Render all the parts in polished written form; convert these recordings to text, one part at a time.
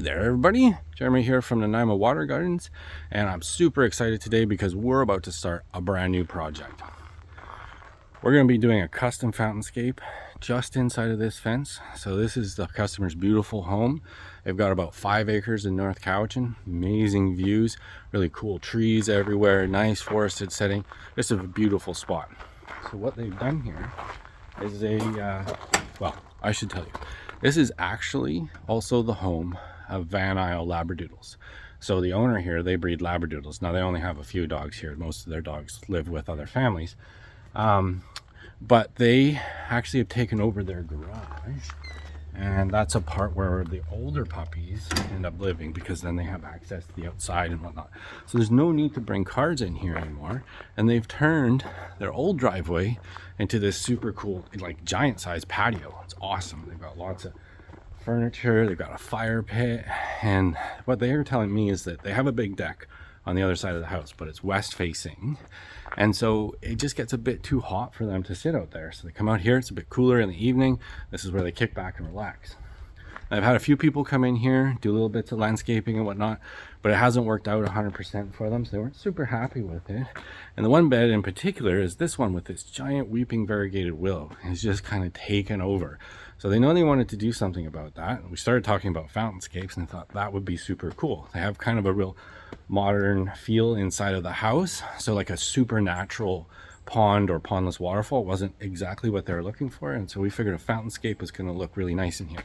there everybody, Jeremy here from Nanaimo Water Gardens, and I'm super excited today because we're about to start a brand new project. We're going to be doing a custom fountainscape just inside of this fence. So this is the customer's beautiful home. They've got about 5 acres in North Cowichan, amazing views, really cool trees everywhere, nice forested setting. This is a beautiful spot. So what they've done here is well, I should tell you, this is actually also the home of Van Isle Labradoodles. So the owner here, they breed Labradoodles. Now they only have a few dogs here. Most of their dogs live with other families. But they actually have taken over their garage, and that's a part where the older puppies end up living, because then they have access to the outside and whatnot. So there's no need to bring cars in here anymore, and they've turned their old driveway into this super cool, like, giant size patio. It's awesome. They've got lots of furniture, they've got a fire pit, and what they are telling me is that they have a big deck on the other side of the house, but it's west facing, and so it just gets a bit too hot for them to sit out there. So they come out here, it's a bit cooler in the evening. This is where they kick back and relax. I've had a few people come in here, do little bits of landscaping and whatnot, but it hasn't worked out 100% for them, so they weren't super happy with it. And the one bed in particular is this one with this giant weeping variegated willow. It's just kind of taken over. So they know they wanted to do something about that. We started talking about fountainscapes and thought that would be super cool. They have kind of a real modern feel inside of the house. So like a supernatural pond or pondless waterfall wasn't exactly what they were looking for. And so we figured a fountainscape was going to look really nice in here.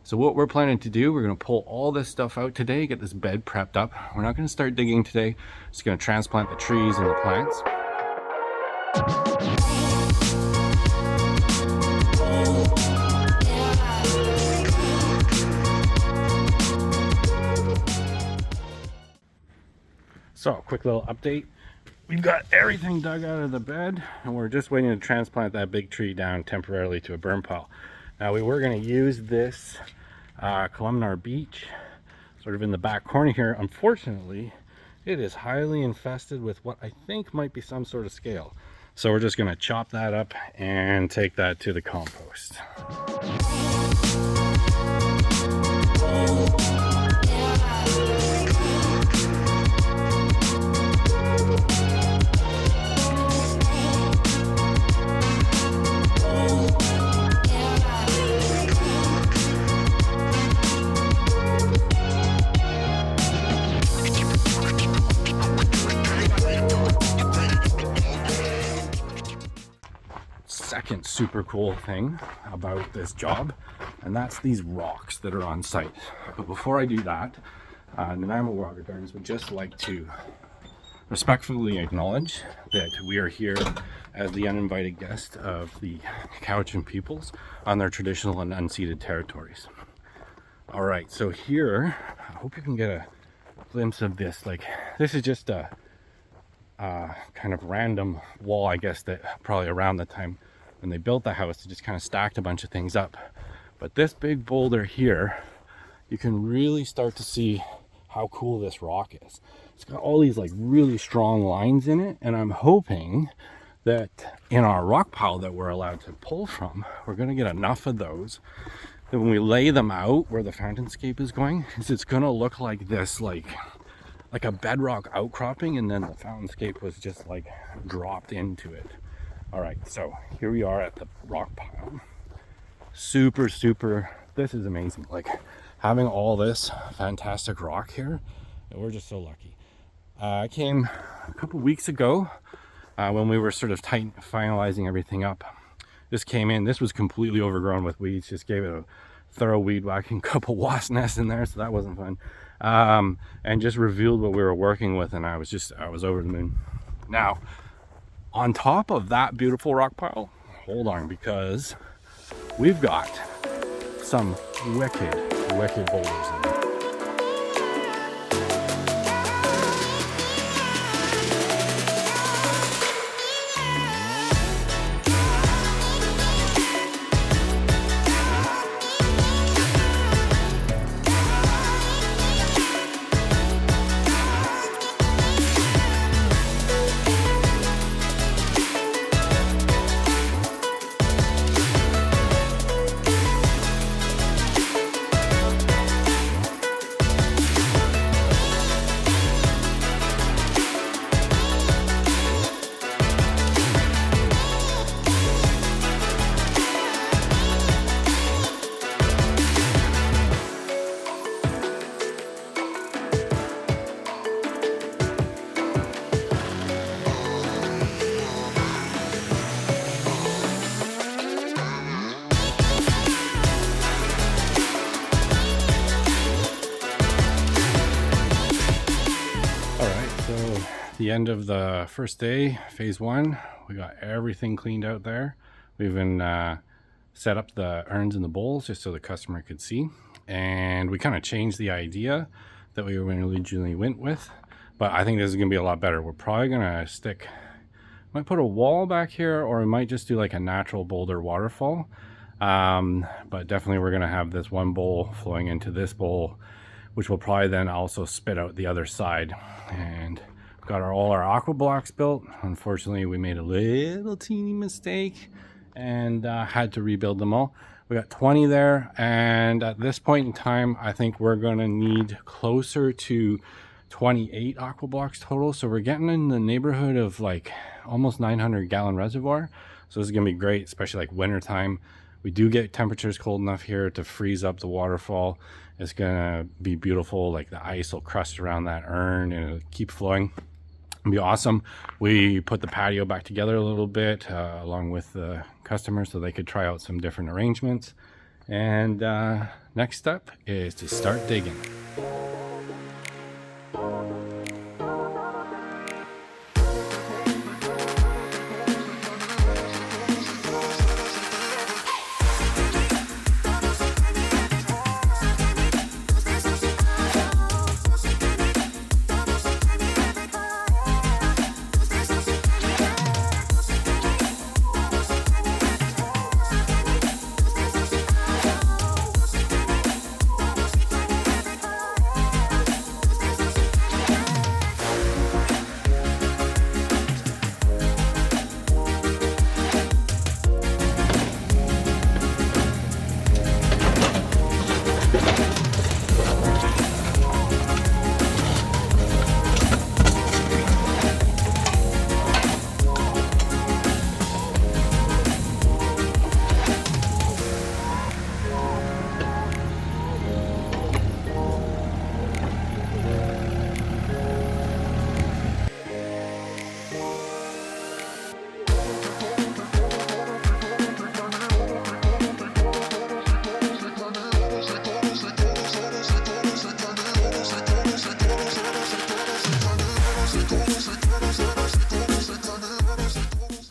So what we're planning to do, we're going to pull all this stuff out today, get this bed prepped up. We're not going to start digging today. Just going to transplant the trees and the plants. So, quick little update. We've got everything dug out of the bed, and we're just waiting to transplant that big tree down temporarily to a burn pile. Now, we were going to use this columnar beech sort of in the back corner here. Unfortunately, it is highly infested with what I think might be some sort of scale. So we're just going to chop that up and take that to the compost. Second super cool thing about this job, and that's these rocks that are on site. But before I do that, Nanaimo Water Gardens would just like to respectfully acknowledge that we are here as the uninvited guest of the Cowichan peoples on their traditional and unceded territories. All right, so here, I hope you can get a glimpse of this. Like, this is just a kind of random wall, I guess, that probably around the time when they built the house, they just kind of stacked a bunch of things up. But this big boulder here, you can really start to see how cool this rock is. It's got all these like really strong lines in it, and I'm hoping that in our rock pile that we're allowed to pull from, we're going to get enough of those that when we lay them out where the fountainscape is going, it's going to look like this, like a bedrock outcropping, and then the fountainscape was just like dropped into it. All right, so here we are at the rock pile. Super, this is amazing. Like, having all this fantastic rock here, and we're just so lucky. I came a couple weeks ago when we were sort of finalizing everything up. This came in, this was completely overgrown with weeds, just gave it a thorough weed whacking, couple wasp nests in there, so that wasn't fun. And just revealed what we were working with, and I was over the moon. Now, on top of that beautiful rock pile, hold on, because we've got some wicked boulders in there. So the end of the first day, phase 1, we got everything cleaned out there. We even set up the urns and the bowls just so the customer could see. And we kind of changed the idea that we originally went with, but I think this is gonna be a lot better. We're probably gonna might put a wall back here, or we might just do like a natural boulder waterfall. But definitely we're gonna have this one bowl flowing into this bowl, which will probably then also spit out the other side. And we've got all our AquaBlox built. Unfortunately, we made a little teeny mistake and had to rebuild them all. We got 20 there, and at this point in time, I think we're gonna need closer to 28 AquaBlox total. So we're getting in the neighborhood of like almost 900 gallon reservoir. So this is gonna be great, especially like winter time. We do get temperatures cold enough here to freeze up the waterfall. It's gonna be beautiful, like the ice will crust around that urn and it'll keep flowing. It'll be awesome. We put the patio back together a little bit along with the customers so they could try out some different arrangements. And next step is to start digging.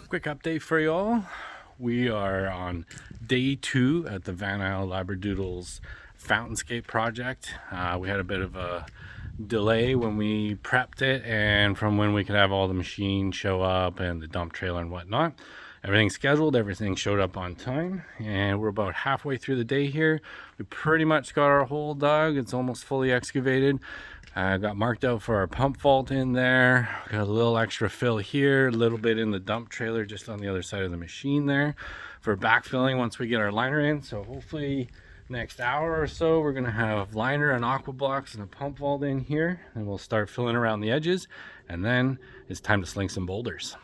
Quick update for y'all. We are on day 2 at the Van Isle Labradoodles Fountainscape project. We had a bit of a delay when we prepped it and from when we could have all the machines show up and the dump trailer and whatnot. Everything's scheduled, everything showed up on time, and we're about halfway through the day here. We pretty much got our hole dug. It's almost fully excavated. Got marked out for our pump vault in there. Got a little extra fill here, a little bit in the dump trailer just on the other side of the machine there for backfilling once we get our liner in. So hopefully next hour or so we're gonna have liner and AquaBlox and a pump vault in here, and we'll start filling around the edges, and then it's time to sling some boulders.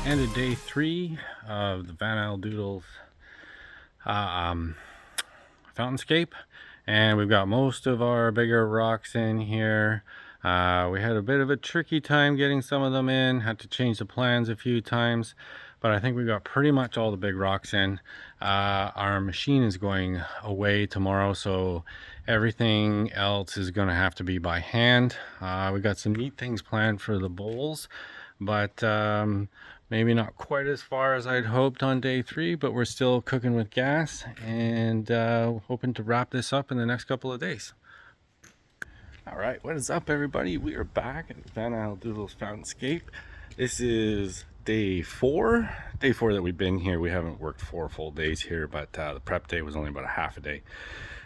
And to day 3 of the Van Isle Doodles Fountainscape, and we've got most of our bigger rocks in here. We had a bit of a tricky time getting some of them in, had to change the plans a few times, but I think we got pretty much all the big rocks in. Our machine is going away tomorrow, so everything else is going to have to be by hand. We got some neat things planned for the bowls, but maybe not quite as far as I'd hoped on day 3, but we're still cooking with gas and hoping to wrap this up in the next couple of days. All right, what is up, everybody? We are back at Van Isle Doodle's Fountainscape. This is day 4 that we've been here. We haven't worked 4 full days here, but the prep day was only about a half a day,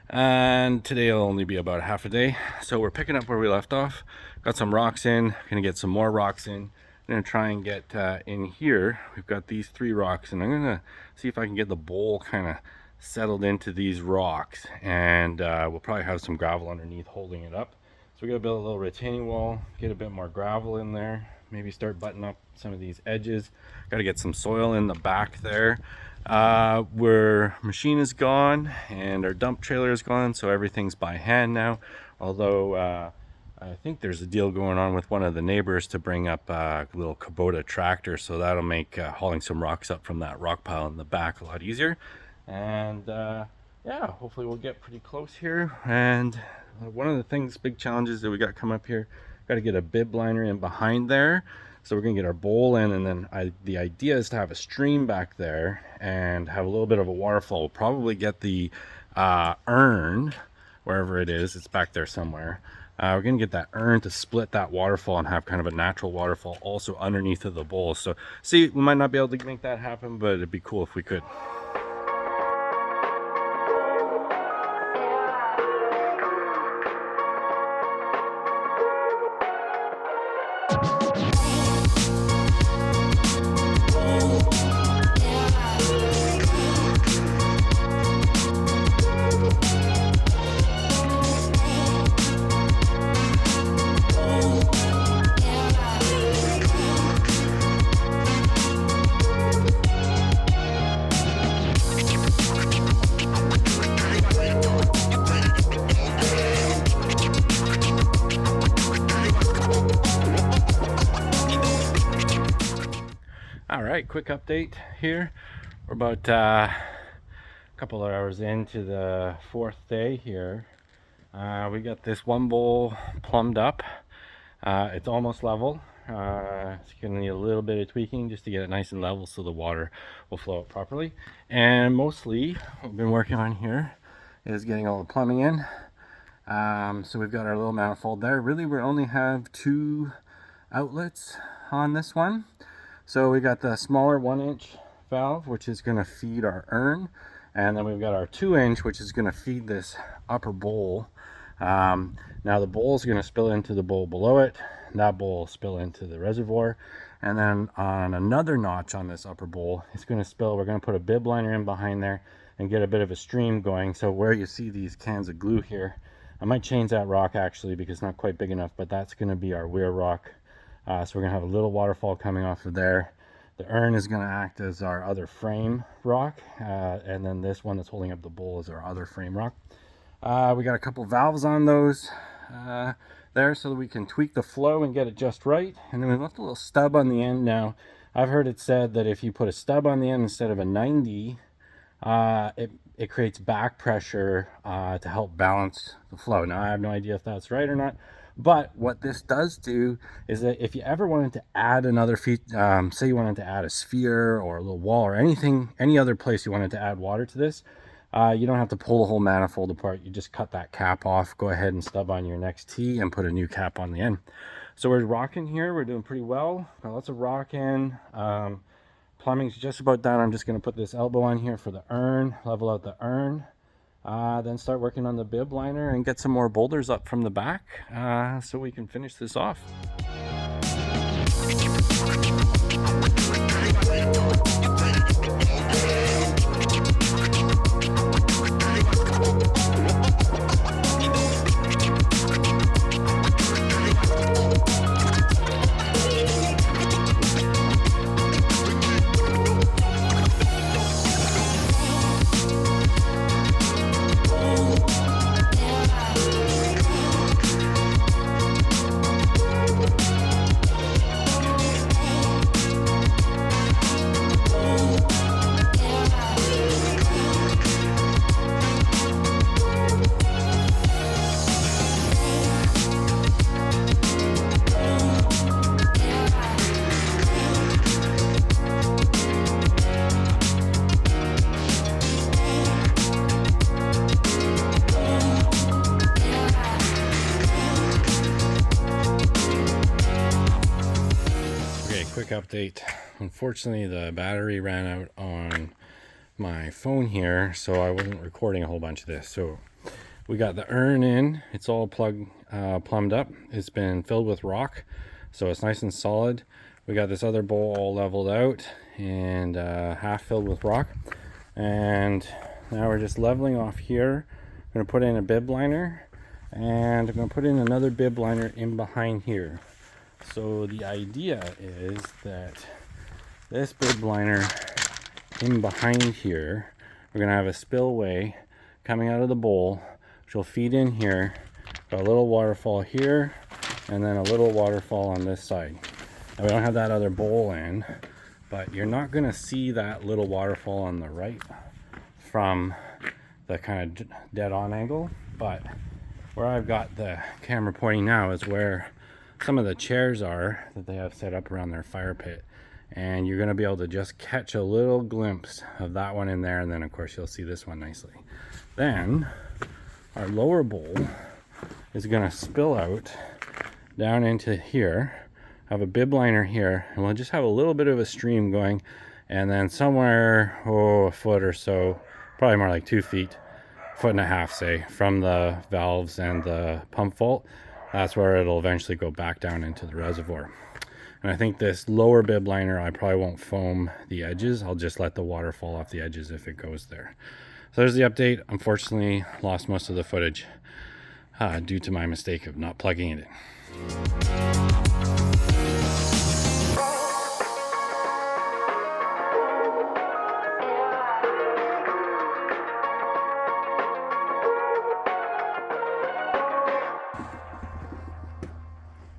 and today will only be about a half a day. So we're picking up where we left off. Got some rocks in, gonna get some more rocks in. I'm gonna try and get in here. We've got these 3 rocks, and I'm gonna see if I can get the bowl kind of settled into these rocks, and we'll probably have some gravel underneath holding it up. So we gotta build a little retaining wall, get a bit more gravel in there, maybe start buttoning up some of these edges. Got to get some soil in the back there. Where machine is gone and our dump trailer is gone, so everything's by hand now. Although I think there's a deal going on with one of the neighbors to bring up a little Kubota tractor, so that'll make hauling some rocks up from that rock pile in the back a lot easier. And yeah, hopefully we'll get pretty close here. And one of the big challenges that we got come up here, got to get a bib liner in behind there. So we're gonna get our bowl in, and then the idea is to have a stream back there and have a little bit of a waterfall. We'll probably get the urn, wherever it is, it's back there somewhere. We're gonna get that urn to split that waterfall and have kind of a natural waterfall also underneath of the bowl. So see, we might not be able to make that happen, but it'd be cool if we could. All right, quick update here. We're about a couple of hours into the 4th day here. We got this one bowl plumbed up. It's almost level. It's gonna need a little bit of tweaking just to get it nice and level so the water will flow out properly. And mostly what we've been working on here is getting all the plumbing in. So we've got our little manifold there. Really, we only have 2 outlets on this one. So we got the smaller 1-inch valve, which is going to feed our urn, and then we've got our 2-inch, which is going to feed this upper bowl. Now the bowl is going to spill into the bowl below it, and that bowl will spill into the reservoir, and then on another notch on this upper bowl, it's going to spill. We're going to put a bib liner in behind there and get a bit of a stream going. So where you see these cans of glue here, I might change that rock actually because it's not quite big enough, but that's going to be our weir rock. So we're gonna have a little waterfall coming off of there. The urn is gonna act as our other frame rock, and then this one that's holding up the bowl is our other frame rock. We got a couple valves on those there so that we can tweak the flow and get it just right. And then we left a little stub on the end. Now, I've heard it said that if you put a stub on the end instead of a 90, it creates back pressure to help balance the flow. Now, I have no idea if that's right or not. But what this does do is that if you ever wanted to add another feature, say you wanted to add a sphere or a little wall or anything, any other place you wanted to add water to this, you don't have to pull the whole manifold apart. You just cut that cap off, go ahead and stub on your next tee and put a new cap on the end. So we're rocking here. We're doing pretty well. Got lots of rock in. Plumbing's just about done. I'm just going to put this elbow on here for the urn, level out the urn. Then start working on the bib liner and get some more boulders up from the back so we can finish this off. quick update. Unfortunately, the battery ran out on my phone here, so I wasn't recording a whole bunch of this. So we got the urn in. It's all plumbed up. It's been filled with rock, so it's nice and solid. We got this other bowl all leveled out and half filled with rock. And now we're just leveling off here. I'm going to put in a bib liner, and I'm going to put in another bib liner in behind here. So the idea is that this bib liner in behind here, we're going to have a spillway coming out of the bowl, which will feed in here. Got a little waterfall here, and then a little waterfall on this side. Now we don't have that other bowl in, but you're not going to see that little waterfall on the right from the kind of dead on angle. But where I've got the camera pointing now is where some of the chairs are that they have set up around their fire pit, and you're going to be able to just catch a little glimpse of that one in there, and then of course you'll see this one nicely. Then our lower bowl is going to spill out down into here, have a bib liner here, and we'll just have a little bit of a stream going, and then somewhere a foot or so, probably more like 2 feet, foot and a half say, from the valves and the pump vault, that's where it'll eventually go back down into the reservoir. And I think this lower bib liner, I probably won't foam the edges. I'll just let the water fall off the edges if it goes there. So there's the update. Unfortunately, lost most of the footage due to my mistake of not plugging it in.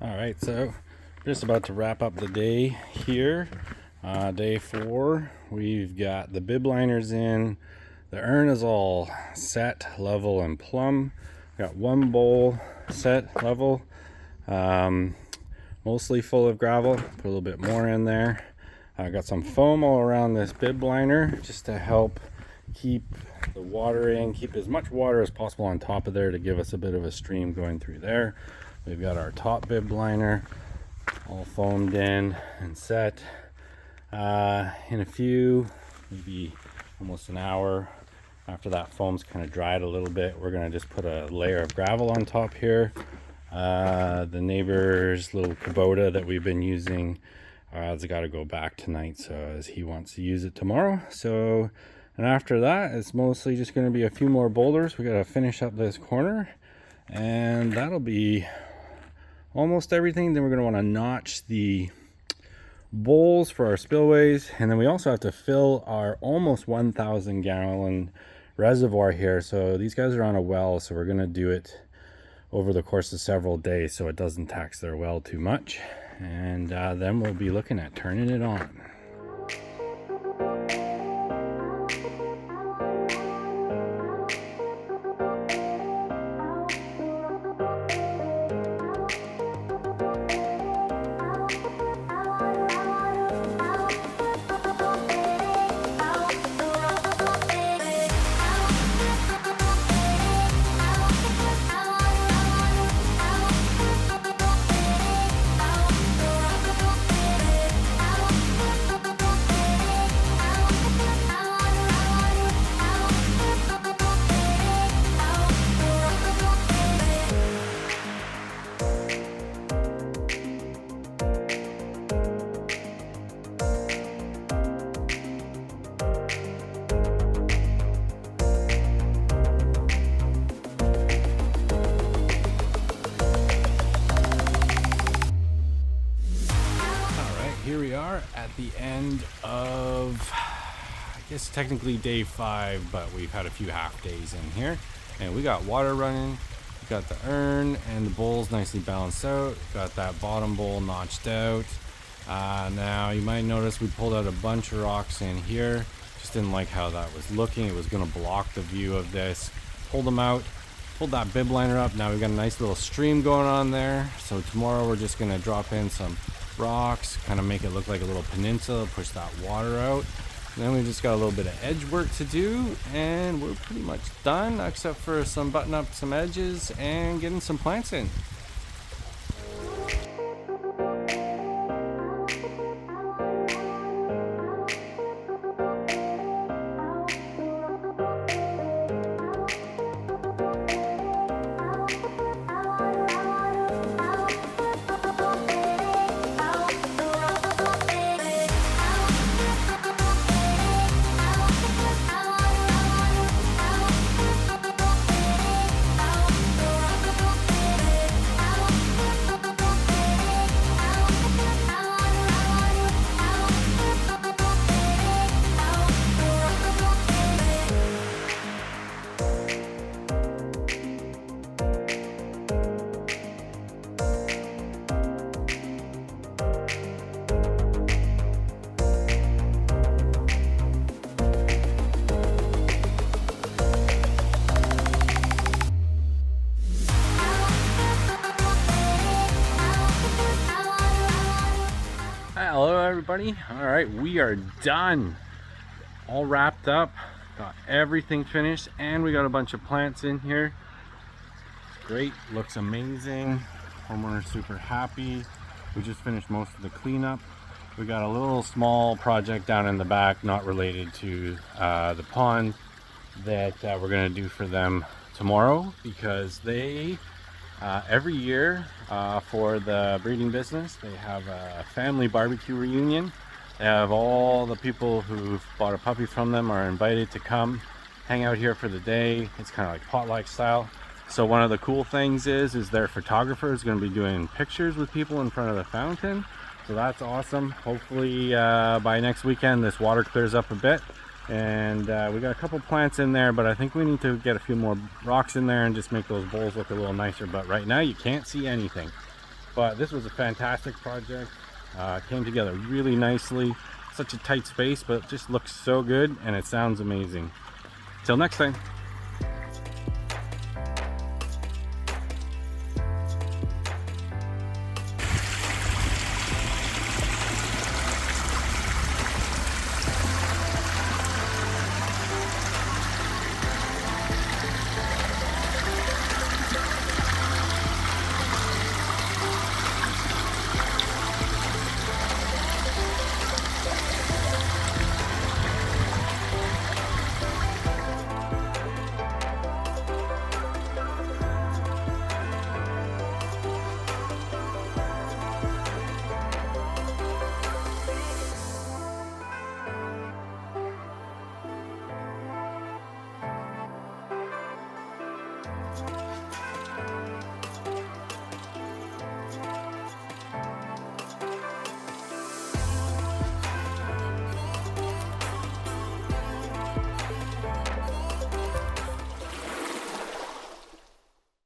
Alright, so we're just about to wrap up the day here. Day 4. We've got the bib liners in. The urn is all set, level, and plumb. Got one bowl set, level, mostly full of gravel. Put a little bit more in there. I got some foam all around this bib liner just to help keep the water in, keep as much water as possible on top of there to give us a bit of a stream going through there. We've got our top bib liner all foamed in and set. In a few, maybe almost an hour after that foam's kind of dried a little bit, we're going to just put a layer of gravel on top here. The neighbor's little Kubota that we've been using has got to go back tonight, so as he wants to use it tomorrow. So, and after that, it's mostly just going to be a few more boulders. We got to finish up this corner, and that'll be almost everything. Then we're going to want to notch the bowls for our spillways, and then we also have to fill our almost 1,000 gallon reservoir here. So these guys are on a well, so we're going to do it over the course of several days so it doesn't tax their well too much, and then we'll be looking at turning it on. Here we are at the end of, I guess technically day 5, but we've had a few half days in here, and we got water running. We got the urn and the bowls nicely balanced out. Got that bottom bowl notched out. Now you might notice we pulled out a bunch of rocks in here. Just didn't like how that was looking. It was going to block the view of this. Pulled them out, pulled that bib liner up. Now we've got a nice little stream going on there. So tomorrow we're just going to drop in some rocks, kind of make it look like a little peninsula, push that water out. And then we just got a little bit of edge work to do, and we're pretty much done except for some button up some edges and getting some plants in. everybody. All right, we are done. All wrapped up. Got everything finished, and we got a bunch of plants in here. Great, looks amazing. Homeowner's super happy. We just finished most of the cleanup. We got a little small project down in the back, not related to the pond, that we're gonna do for them tomorrow, because they every year for the breeding business, they have a family barbecue reunion. They have all the people who've bought a puppy from them are invited to come hang out here for the day. It's kind of like potluck style. So one of the cool things is their photographer is going to be doing pictures with people in front of the fountain. So that's awesome. Hopefully by next weekend this water clears up a bit, and we got a couple plants in there, but I think we need to get a few more rocks in there and just make those bowls look a little nicer. But right now you can't see anything. But this was a fantastic project. Came together really nicely. Such a tight space, but it just looks so good and it sounds amazing. Till next time.